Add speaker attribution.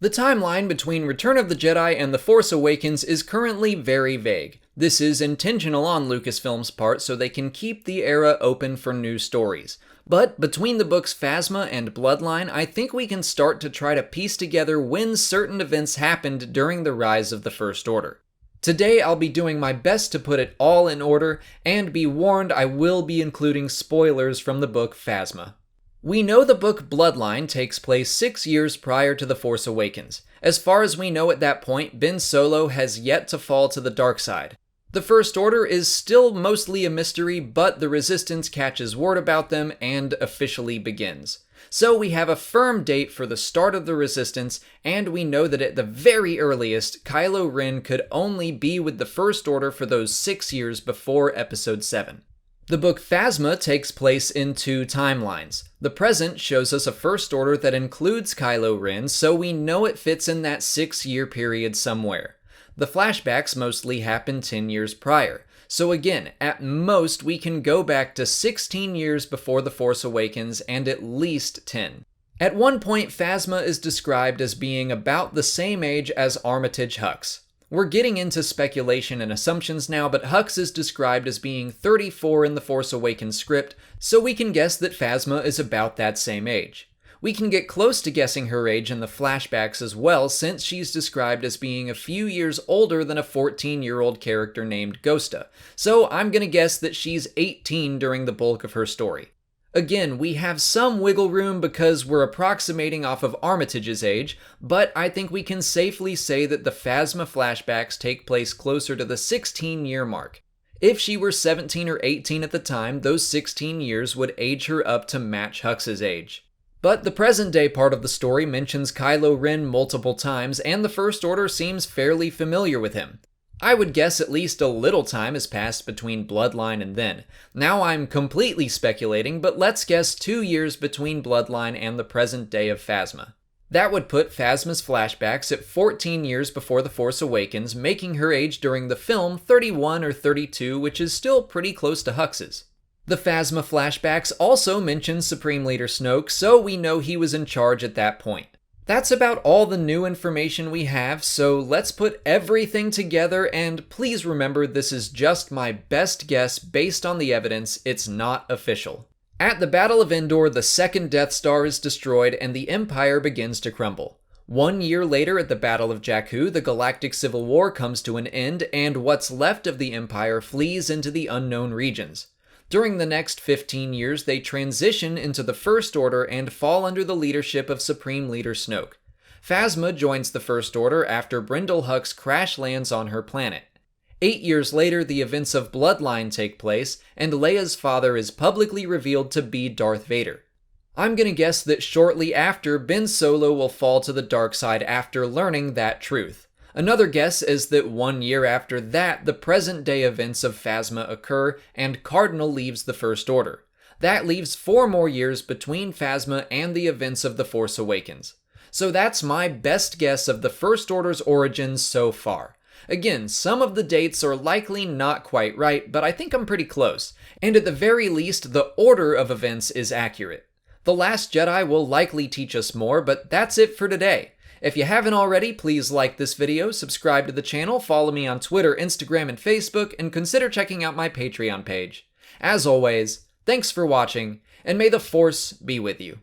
Speaker 1: The timeline between Return of the Jedi and The Force Awakens is currently very vague. This is intentional on Lucasfilm's part so they can keep the era open for new stories. But between the books Phasma and Bloodline, I think we can start to try to piece together when certain events happened during the rise of the First Order. Today I'll be doing my best to put it all in order, and be warned I will be including spoilers from the book Phasma. We know the book Bloodline takes place 6 years prior to The Force Awakens. As far as we know at that point, Ben Solo has yet to fall to the dark side. The First Order is still mostly a mystery, but the Resistance catches word about them and officially begins. So we have a firm date for the start of the Resistance, and we know that at the very earliest, Kylo Ren could only be with the First Order for those 6 years before Episode 7. The book Phasma takes place in 2 timelines. The present shows us a First Order that includes Kylo Ren, so we know it fits in that 6-year period somewhere. The flashbacks mostly happen 10 years prior, so again, at most we can go back to 16 years before The Force Awakens and at least 10. At one point, Phasma is described as being about the same age as Armitage Hux. We're getting into speculation and assumptions now, but Hux is described as being 34 in the Force Awakens script, so we can guess that Phasma is about that same age. We can get close to guessing her age in the flashbacks as well, since she's described as being a few years older than a 14-year-old character named Ghosta, so I'm gonna guess that she's 18 during the bulk of her story. Again, we have some wiggle room because we're approximating off of Armitage's age, but I think we can safely say that the Phasma flashbacks take place closer to the 16-year mark. If she were 17 or 18 at the time, those 16 years would age her up to match Hux's age. But the present-day part of the story mentions Kylo Ren multiple times, and the First Order seems fairly familiar with him. I would guess at least a little time has passed between Bloodline and then. Now I'm completely speculating, but let's guess 2 years between Bloodline and the present day of Phasma. That would put Phasma's flashbacks at 14 years before The Force Awakens, making her age during the film 31 or 32, which is still pretty close to Hux's. The Phasma flashbacks also mention Supreme Leader Snoke, so we know he was in charge at that point. That's about all the new information we have, so let's put everything together, and please remember this is just my best guess based on the evidence, it's not official. At the Battle of Endor, the second Death Star is destroyed and the Empire begins to crumble. 1 year later at the Battle of Jakku, the Galactic Civil War comes to an end, and what's left of the Empire flees into the unknown regions. During the next 15 years, they transition into the First Order and fall under the leadership of Supreme Leader Snoke. Phasma joins the First Order after Brendol Hux crash lands on her planet. 8 years later, the events of Bloodline take place, and Leia's father is publicly revealed to be Darth Vader. I'm gonna guess that shortly after, Ben Solo will fall to the dark side after learning that truth. Another guess is that 1 year after that, the present-day events of Phasma occur, and Cardinal leaves the First Order. That leaves 4 more years between Phasma and the events of The Force Awakens. So that's my best guess of the First Order's origins so far. Again, some of the dates are likely not quite right, but I think I'm pretty close, and at the very least, the order of events is accurate. The Last Jedi will likely teach us more, but that's it for today. If you haven't already, please like this video, subscribe to the channel, follow me on Twitter, Instagram, and Facebook, and consider checking out my Patreon page. As always, thanks for watching, and may the Force be with you.